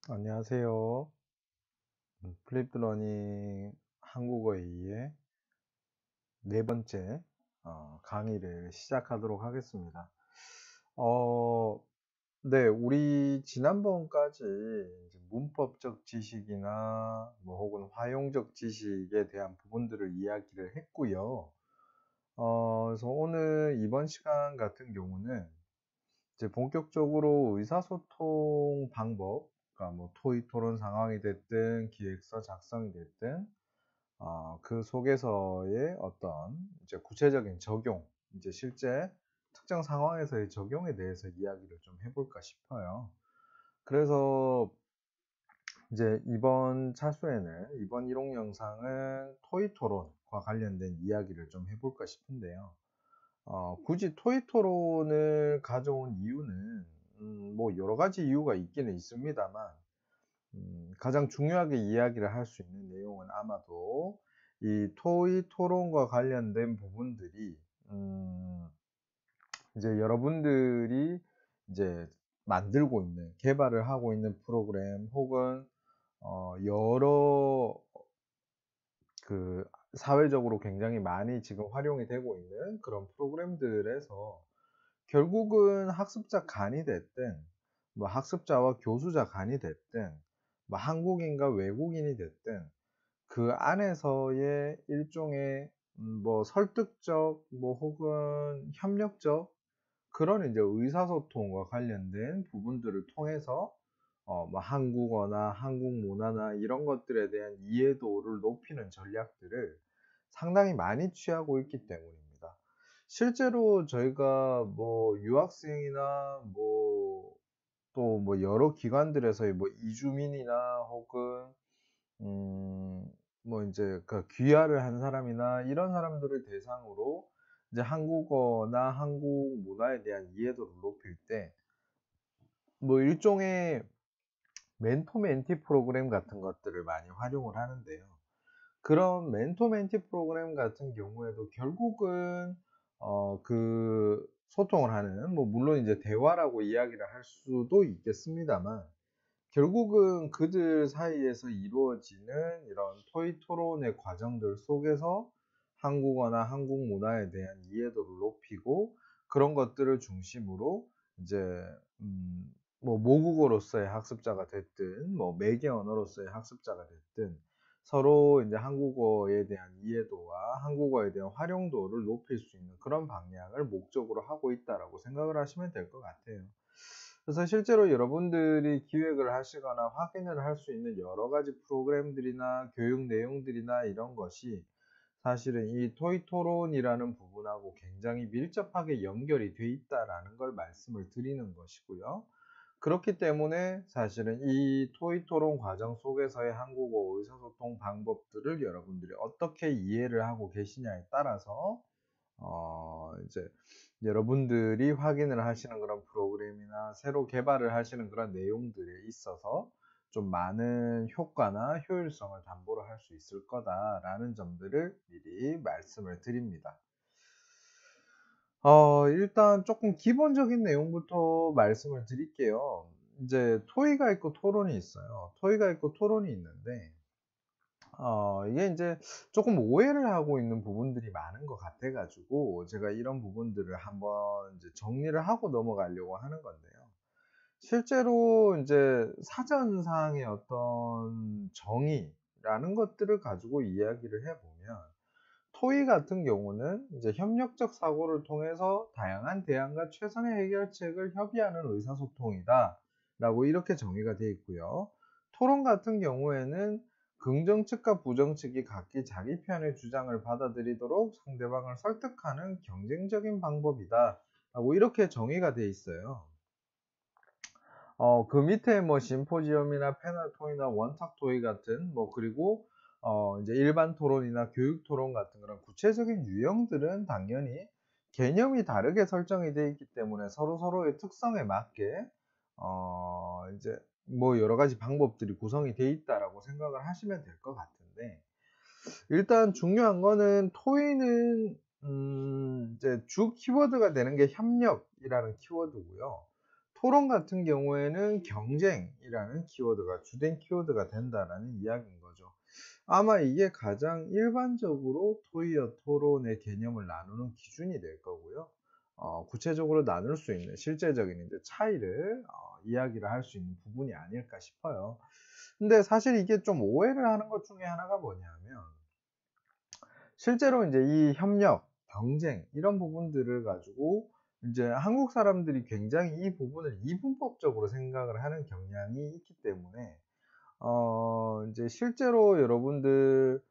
안녕하세요. 플립드 러닝 한국어 2의 네 번째 강의를 시작하도록 하겠습니다. 어, 네, 우리 지난번까지 이제 문법적 지식이나 뭐 혹은 활용적 지식에 대한 부분들을 이야기를 했고요. 그래서 오늘 이번 시간 같은 경우는 이제 본격적으로 의사소통 방법, 그러니까 뭐 토의 토론 상황이 됐든 기획서 작성이 됐든 그 속에서의 어떤 이제 구체적인 적용, 이제 실제 특정 상황에서의 적용에 대해서 이야기를 좀 해볼까 싶어요. 그래서 이제 이번 차수에는, 이번 1호 영상은 토의 토론과 관련된 이야기를 좀 해볼까 싶은데요. 굳이 토의 토론을 가져온 이유는, 뭐 여러 가지 이유가 있기는 있습니다만, 가장 중요하게 이야기를 할 수 있는 내용은 아마도 이 토의 토론과 관련된 부분들이 음, 이제 여러분들이 이제 만들고 있는, 개발을 하고 있는 프로그램 혹은 여러 그 사회적으로 굉장히 많이 지금 활용이 되고 있는 그런 프로그램들에서 결국은 학습자 간이 됐든 뭐 학습자와 교수자 간이 됐든 뭐 한국인과 외국인이 됐든 그 안에서의 일종의 뭐 설득적 뭐 혹은 협력적 그런 이제 의사소통과 관련된 부분들을 통해서 뭐 한국어나 한국 문화나 이런 것들에 대한 이해도를 높이는 전략들을 상당히 많이 취하고 있기 때문입니다. 실제로 저희가 뭐 유학생이나 뭐 또 뭐 여러 기관들에서의 뭐 이주민이나 혹은 음, 뭐 이제 그 귀화를 한 사람이나 이런 사람들을 대상으로 이제 한국어나 한국 문화에 대한 이해도를 높일 때 뭐 일종의 멘토 멘티 프로그램 같은 것들을 많이 활용을 하는데요. 그런 멘토 멘티 프로그램 같은 경우에도 결국은 그 소통을 하는, 뭐 물론 이제 대화라고 이야기를 할 수도 있겠습니다만 결국은 그들 사이에서 이루어지는 이런 토의 토론의 과정들 속에서 한국어나 한국 문화에 대한 이해도를 높이고 그런 것들을 중심으로 이제 뭐 모국어로서의 학습자가 됐든 뭐 매개 언어로서의 학습자가 됐든 서로 이제 한국어에 대한 이해도와 한국어에 대한 활용도를 높일 수 있는 그런 방향을 목적으로 하고 있다라고 생각을 하시면 될 것 같아요. 그래서 실제로 여러분들이 기획을 하시거나 확인을 할 수 있는 여러 가지 프로그램들이나 교육 내용들이나 이런 것이 사실은 이 토의 토론이라는 부분하고 굉장히 밀접하게 연결이 돼 있다라는 걸 말씀을 드리는 것이고요. 그렇기 때문에 사실은 이 토의 토론 과정 속에서의 한국어 의사소통 방법들을 여러분들이 어떻게 이해를 하고 계시냐에 따라서 이제 여러분들이 확인을 하시는 그런 프로그램이나 새로 개발을 하시는 그런 내용들에 있어서 좀 많은 효과나 효율성을 담보로 할 수 있을 거다라는 점들을 미리 말씀을 드립니다. 일단 조금 기본적인 내용부터 말씀을 드릴게요. 이제 토의가 있고 토론이 있어요. 토의가 있고 토론이 있는데 이게 이제 조금 오해를 하고 있는 부분들이 많은 것 같아 가지고 제가 이런 부분들을 한번 이제 정리를 하고 넘어가려고 하는 건데요. 실제로 이제 사전상의 어떤 정의라는 것들을 가지고 이야기를 해 보면 토의 같은 경우는 이제 협력적 사고를 통해서 다양한 대안과 최선의 해결책을 협의하는 의사소통이다라고 이렇게 정의가 되어 있고요. 토론 같은 경우에는 긍정측과 부정측이 각기 자기 편의 주장을 받아들이도록 상대방을 설득하는 경쟁적인 방법이다라고 이렇게 정의가 되어 있어요. 그 밑에 뭐 심포지엄이나 패널 토의나 원탁 토의 같은 뭐 그리고 이제 일반 토론이나 교육 토론 같은 그런 구체적인 유형들은 당연히 개념이 다르게 설정이 되어 있기 때문에 서로서로의 특성에 맞게 이제 뭐 여러 가지 방법들이 구성이 되어 있다라고 생각을 하시면 될 것 같은데 일단 중요한 거는 토의는 이제 주 키워드가 되는 게 협력이라는 키워드고요. 토론 같은 경우에는 경쟁이라는 키워드가 주된 키워드가 된다라는 이야기인 거죠. 아마 이게 가장 일반적으로 토의어 토론의 개념을 나누는 기준이 될 거고요. 구체적으로 나눌 수 있는 실제적인 이제 차이를 이야기를 할 수 있는 부분이 아닐까 싶어요. 근데 사실 이게 좀 오해를 하는 것 중에 하나가 뭐냐면, 실제로 이제 이 협력, 경쟁 이런 부분들을 가지고 이제 한국 사람들이 굉장히 이 부분을 이분법적으로 생각을 하는 경향이 있기 때문에 이제 실제로 여러분들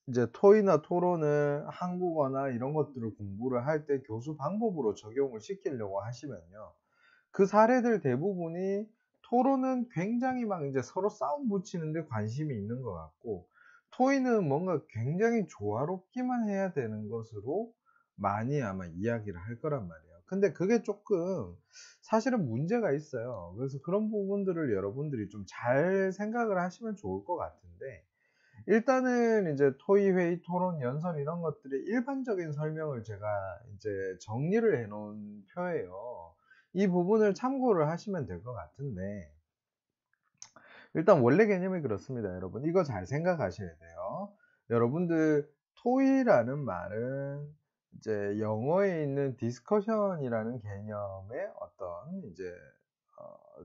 이제 토의나 토론을 한국어나 이런 것들을 공부를 할 때 교수 방법으로 적용을 시키려고 하시면요, 그 사례들 대부분이 토론은 굉장히 막 이제 서로 싸움 붙이는 데 관심이 있는 것 같고, 토의는 뭔가 굉장히 조화롭기만 해야 되는 것으로 많이 아마 이야기를 할 거란 말이에요. 근데 그게 조금 사실은 문제가 있어요. 그래서 그런 부분들을 여러분들이 좀 잘 생각을 하시면 좋을 것 같은데, 일단은 이제 토의, 회의, 토론, 연설 이런 것들의 일반적인 설명을 제가 이제 정리를 해 놓은 표예요. 이 부분을 참고를 하시면 될 것 같은데, 일단 원래 개념이 그렇습니다, 여러분. 이거 잘 생각하셔야 돼요. 여러분들 토의라는 말은 이제 영어에 있는 디스커션이라는 개념의 어떤 이제 어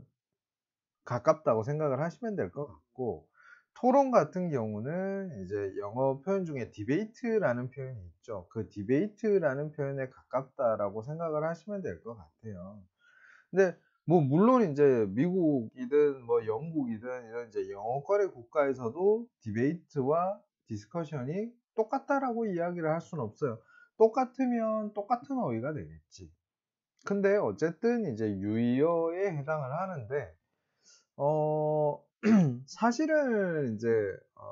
가깝다고 생각을 하시면 될 것 같고, 토론 같은 경우는 이제 영어 표현 중에 디베이트라는 표현이 있죠. 그 디베이트라는 표현에 가깝다라고 생각을 하시면 될 것 같아요. 근데 뭐 물론 인제 미국이든 뭐 영국이든 이런 이제 영어권의 국가에서도 디베이트와 디스커션이 똑같다라고 이야기를 할 수는 없어요. 똑같으면 똑같은 어휘가 되겠지. 근데 어쨌든 이제 유의어에 해당을 하는데, 어 사실은 인제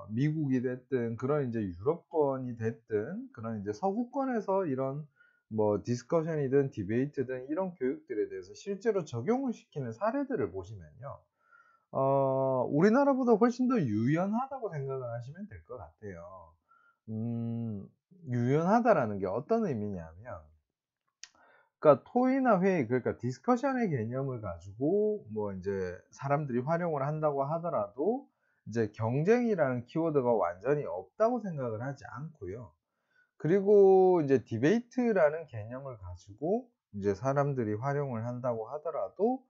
미국이 됐든 그런 인제 유럽권이 됐든 그런 인제 서구권에서 이런 뭐 디스커션이든 디베이트든 이런 교육들에 대해서 실제로 적용을 시키는 사례들을 보시면요, 우리나라보다 훨씬 더 유연하다고 생각을 하시면 될 것 같아요. 음 유연하다라는 게 어떤 의미냐면, 그러니까 토의나 회의, 그러니까 디스커션의 개념을 가지고 뭐 인제 사람들이 활용을 한다고 하더라도 이제 경쟁이라는 키워드가 완전히 없다고 생각을 하지 않고요. 그리고 이제 디베이트라는 개념을 가지고 이제 사람들이 활용을 한다고 하더라도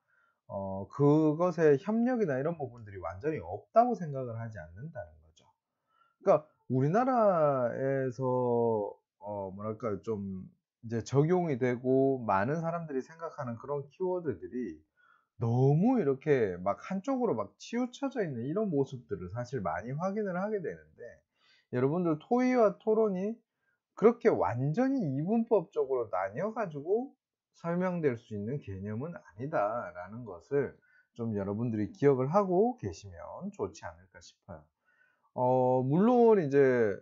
그것의 협력이나 이런 부분들이 완전히 없다고 생각을 하지 않는다는 거죠. 그러니까 우리나라에서 뭐랄까요, 좀 이제 적용이 되고 많은 사람들이 생각하는 그런 키워드들이 너무 이렇게 막 한쪽으로 막 치우쳐져 있는 이런 모습들을 사실 많이 확인을 하게 되는데, 여러분들 토의와 토론이 그렇게 완전히 이분법적으로 나뉘어 가지고 설명될 수 있는 개념은 아니다라는 것을 좀 여러분들이 기억을 하고 계시면 좋지 않을까 싶어요. 물론 이제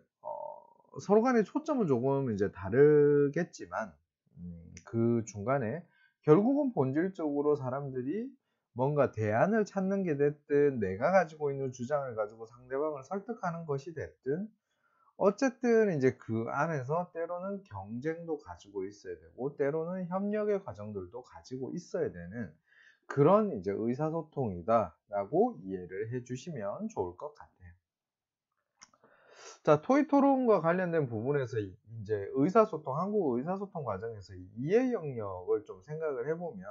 서로 간의 초점은 조금 이제 다르겠지만, 그 중간에 결국은 본질적으로 사람들이 뭔가 대안을 찾는 게 됐든 내가 가지고 있는 주장을 가지고 상대방을 설득하는 것이 됐든, 어쨌든 이제 그 안에서 때로는 경쟁도 가지고 있어야 되고 때로는 협력의 과정들도 가지고 있어야 되는 그런 이제 의사소통이다라고 이해를 해 주시면 좋을 것 같아요. 자, 토의 토론과 관련된 부분에서 이제 의사소통, 한국 의사소통 과정에서 이 이해 영역을 좀 생각을 해 보면,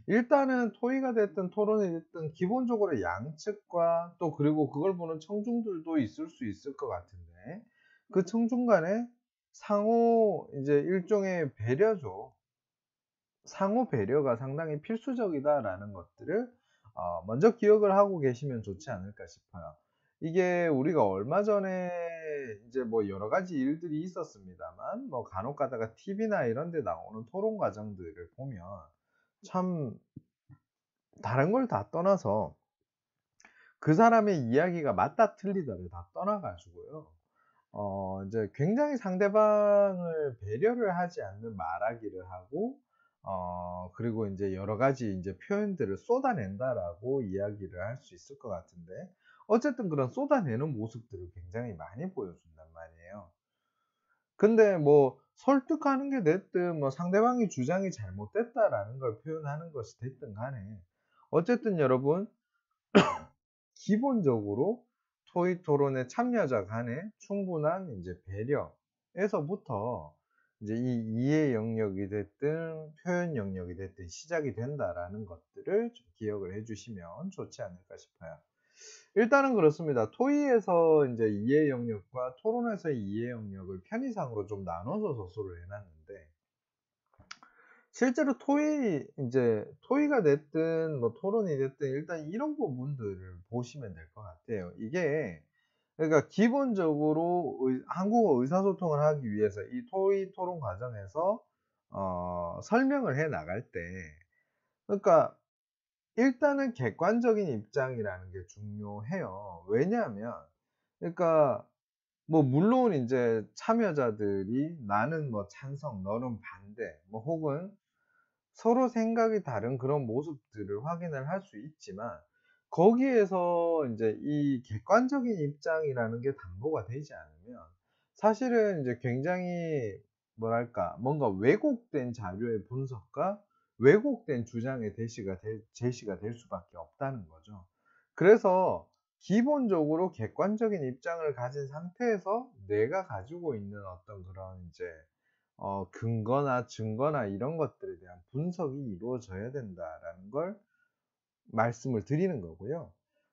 일단은 토의가 됐든 토론이 됐든 기본적으로 양측과 또 그리고 그걸 보는 청중들도 있을 수 있을 것 같은데, 그 청중 간에 상호 이제 일종의 배려죠. 상호 배려가 상당히 필수적이다라는 것들을 먼저 기억을 하고 계시면 좋지 않을까 싶어요. 이게 우리가 얼마 전에 이제 뭐 여러 가지 일들이 있었습니다만, 뭐 간혹 가다가 TV나 이런 데 나오는 토론 과정들을 보면 참 다른 걸 다 떠나서 그 사람의 이야기가 맞다 틀리다를 다 떠나 가지고요, 이제 굉장히 상대방을 배려를 하지 않는 말하기를 하고 그리고 인제 여러 가지 인제 표현들을 쏟아낸다라고 이야기를 할 수 있을 것 같은데, 어쨌든 그런 쏟아내는 모습들을 굉장히 많이 보여준단 말이에요. 근데 뭐 설득하는 게 됐든 뭐 상대방의 주장이 잘못됐다라는 걸 표현하는 것이 됐든 간에 어쨌든 여러분 기본적으로 토의 토론의 참여자 간의 충분한 이제 배려에서부터 이제 이 이해 영역이 됐든 표현 영역이 됐든 시작이 된다라는 것들을 좀 기억을 해 주시면 좋지 않을까 싶어요. 일단은 그렇습니다. 토의에서 인제 이해 영역과 토론에서의 이해 영역을 편의상으로 좀 나눠서 저술을 해 놨는데 실제로 토의가 됐든 뭐 토론이 됐든 일단 이런 부분들을 보시면 될 것 같아요. 이게 그러니까 기본적으로 한국어 의사소통을 하기 위해서 이 토의 토론 과정에서 설명을 해 나갈 때 그러니까 일단은 객관적인 입장이라는 게 중요해요. 왜냐하면 그러니까 뭐 물론 인제 참여자들이 나는 뭐 찬성, 너는 반대 뭐 혹은 서로 생각이 다른 그런 모습들을 확인을 할 수 있지만 거기에서 인제 이 객관적인 입장이라는 게 담보가 되지 않으면 사실은 이제 굉장히 뭐랄까 뭔가 왜곡된 자료의 분석과 왜곡된 주장의 제시가 될 수밖에 없다는 거죠. 그래서 기본적으로 객관적인 입장을 가진 상태에서 내가 가지고 있는 어떤 그런 인제 근거나 증거나 이런 것들에 대한 분석이 이루어져야 된다라는 걸 말씀을 드리는 거고요.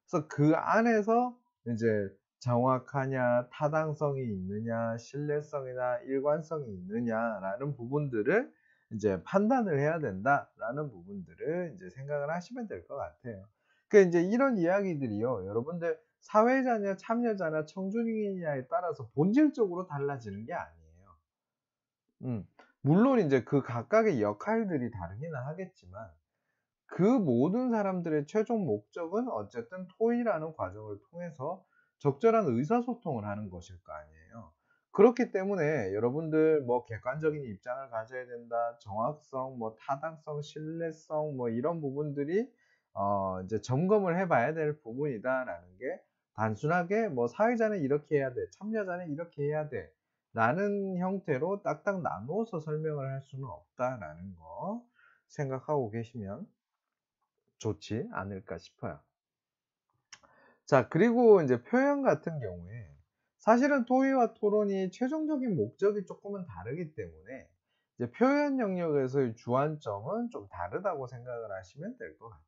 그래서 그 안에서 인제 정확하냐, 타당성이 있느냐, 신뢰성이나 일관성이 있느냐라는 부분들을 인제 판단을 해야 된다라는 부분들을 인제 생각을 하시면 될 것 같아요. 인제 이런 이야기들이요. 여러분들 사회자냐 참여자나 청중이냐에 따라서 본질적으로 달라지는 게 아니에요. 음. 물론 인제 그 각각의 역할들이 다르기는 하겠지만 그 모든 사람들의 최종 목적은 어쨌든 토의라는 과정을 통해서 적절한 의사소통을 하는 것일 거 아니에요. 그렇기 때문에 여러분들 뭐 객관적인 입장을 가져야 된다, 정확성, 뭐 타당성, 신뢰성 뭐 이런 부분들이 이제 점검을 해 봐야 될 부분이다라는 게 단순하게 뭐 사회자는 이렇게 해야 돼, 참여자는 이렇게 해야 돼 라는 형태로 딱딱 나누어서 설명을 할 수는 없다라는 거 생각하고 계시면 좋지 않을까 싶어요. 자, 그리고 인제 표현 같은 경우에 사실은 토의와 토론이 최종적인 목적이 쪼끔은 다르기 때문에 이제 표현 영역에서의 주안점은 좀 다르다고 생각을 하시면 될 것 같아요.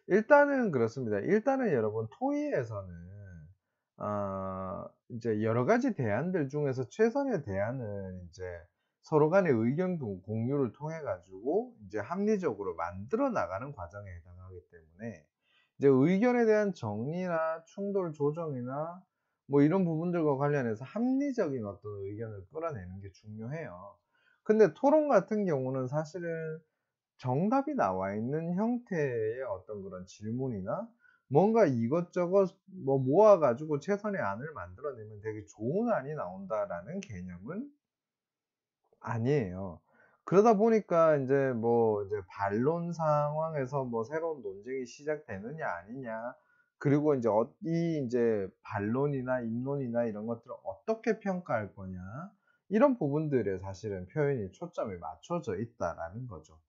일단은 그렇습니다. 일단은 여러분 토의에서는 인제 여러 가지 대안들 중에서 최선의 대안은 인제 서로 간의 의견 공유를 통해 가지고 이제 합리적으로 만들어 나가는 과정에 해당하기 때문에 이제 의견에 대한 정리나 충돌 조정이나 뭐 이런 부분들과 관련해서 합리적인 어떤 의견을 끌어내는 게 중요해요. 근데 토론 같은 경우는 사실은 정답이 나와 있는 형태의 어떤 그런 질문이나 뭔가 이것저것 뭐 모아 가지고 최선의 안을 만들어내면 되게 좋은 안이 나온다라는 개념은 아니에요. 그러다 보니까 인제 뭐 이제 반론 상황에서 뭐 새로운 논쟁이 시작되느냐 아니냐 그리고 인제 이 인제 반론이나 입론이나 이런 것들을 어떻게 평가할 거냐 이런 부분들에 사실은 표현이 초점이 맞춰져 있다라는 거죠.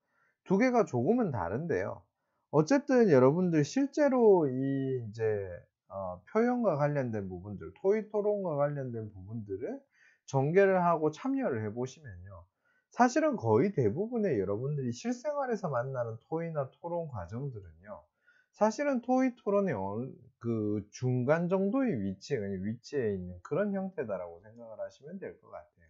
두 개가 조금은 다른데요. 어쨌든 여러분들 실제로 이 인제 표현과 관련된 부분들, 토의 토론과 관련된 부분들을 전개를 하고 참여를 해 보시면요. 사실은 거의 대부분의 여러분들이 실생활에서 만나는 토의나 토론 과정들은요. 사실은 토의 토론의 그 중간 정도의 위치에 있는 그런 형태다라고 생각을 하시면 될 것 같아요.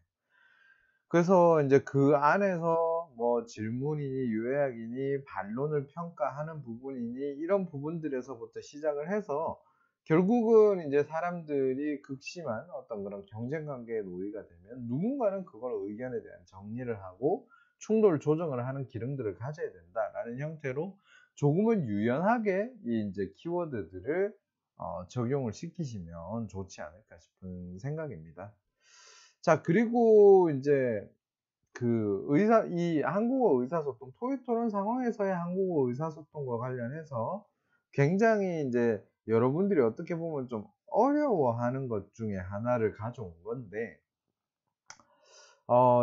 그래서 인제 그 안에서 뭐 질문이니 요약이니 반론을 평가하는 부분이니 이런 부분들에서부터 시작을 해서 결국은 인제 사람들이 극심한 어떤 그런 경쟁 관계에 놓이게 되면 누군가는 그걸 의견에 대한 정리를 하고 충돌 조정을 하는 기능들을 가져야 된다라는 형태로 조금은 유연하게 이 인제 키워드들을 적용을 시키시면 좋지 않을까 싶은 생각입니다. 자, 그리고 인제 이 한국어 의사소통, 토익 토론 상황에서의 한국어 의사소통과 관련해서 굉장히 인제 여러분들이 어떻게 보면 좀 어려워하는 것 중에 하나를 가져온 건데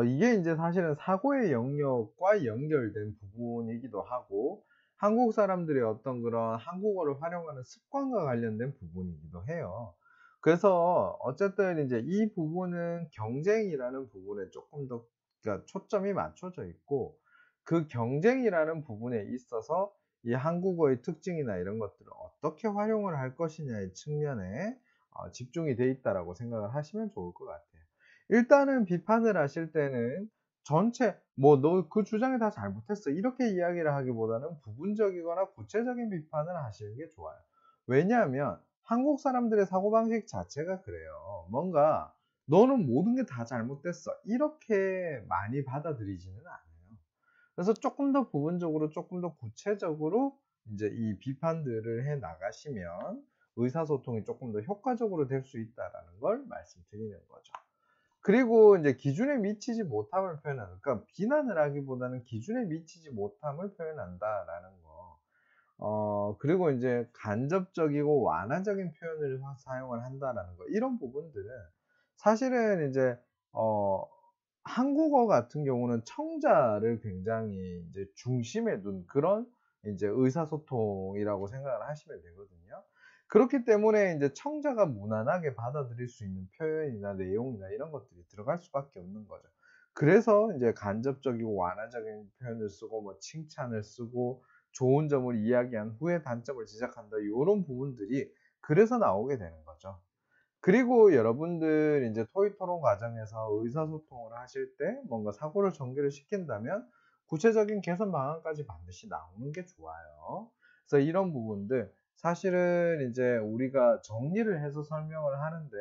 이게 인제 사실은 사고의 영역과 연결된 부분이기도 하고 한국 사람들의 어떤 그런 한국어를 활용하는 습관과 관련된 부분이기도 해요. 그래서 어쨌든 인제 이 부분은 경쟁이라는 부분에 쪼끔 더 그러니까 초점이 맞춰져 있고 그 경쟁이라는 부분에 있어서 이 한국어의 특징이나 이런 것들을 어떻게 활용을 할 것이냐의 측면에 집중이 돼 있다라고 생각을 하시면 좋을 것 같아요. 일단은 비판을 하실 때는 전체 뭐 "너 그 주장이 다 잘못했어." 이렇게 이야기를 하기보다는 부분적이거나 구체적인 비판을 하시는 게 좋아요. 왜냐하면 한국 사람들의 사고방식 자체가 그래요. 뭔가 "너는 모든 게 다 잘못됐어." 이렇게 많이 받아들이지는 않아요. 그래서 쪼끔 더 부분적으로 쪼끔 더 구체적으로 인제 이 비판들을 해 나가시면 의사소통이 쪼끔 더 효과적으로 될 수 있다라는 걸 말씀드리는 거죠. 그리고 인제 기준에 미치지 못함을 표현하는 그러니까 비난을 하기보다는 '기준에 미치지 못함을 표현한다.'라는 거. 그리고 인제 '간접적이고 완화적인 표현을 사용을 한다.'라는 거. 이런 부분들은 사실은 인제 어 한국어 같은 경우는 청자를 굉장히 인제 중심에 둔 그런 인제 의사소통이라고 생각을 하시면 되거든요. 그렇기 때문에 인제 청자가 무난하게 받아들일 수 있는 표현이나 내용이나 이런 것들이 들어갈 수밖에 없는 거죠. 그래서 인제 간접적이고 완화적인 표현을 쓰고 뭐 칭찬을 쓰고 좋은 점을 이야기한 후에 단점을 지적한다 요런 부분들이 그래서 나오게 되는 거죠. 그리고 여러분들 인제 토익 토론 과정에서 의사소통을 하실 때 뭔가 사고를 전개를 시킨다면 구체적인 개선 방안까지 반드시 나오는 게 좋아요. 그래서 이런 부분들 사실은 인제 우리가 정리를 해서 설명을 하는데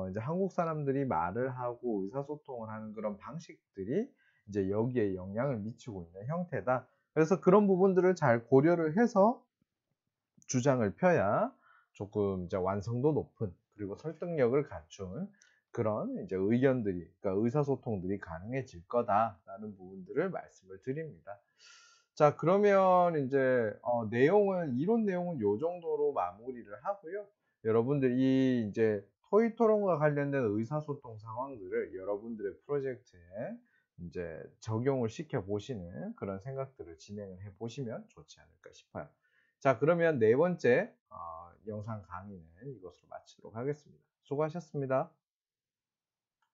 이제 한국 사람들이 말을 하고 의사소통을 하는 그런 방식들이 이제 여기에 영향을 미치고 있는 형태다. 그래서 그런 부분들을 잘 고려를 해서 주장을 펴야 조금 이제 완성도 높은 그리고 설득력을 갖춘 그런 이제 의견들이 그러니까 의사소통들이 가능해질 거다라는 부분들을 말씀을 드립니다. 자 그러면 인제 내용은 이론 내용은 요 정도로 마무리를 하고요. 여러분들이 인제 토익 토론과 관련된 의사소통 상황들을 여러분들의 프로젝트에 인제 적용을 시켜 보시는 그런 생각들을 진행을 해 보시면 좋지 않을까 싶어요. 자 그러면 네 번째 영상 강의는 이것으로 마치도록 하겠습니다. 수고하셨습니다.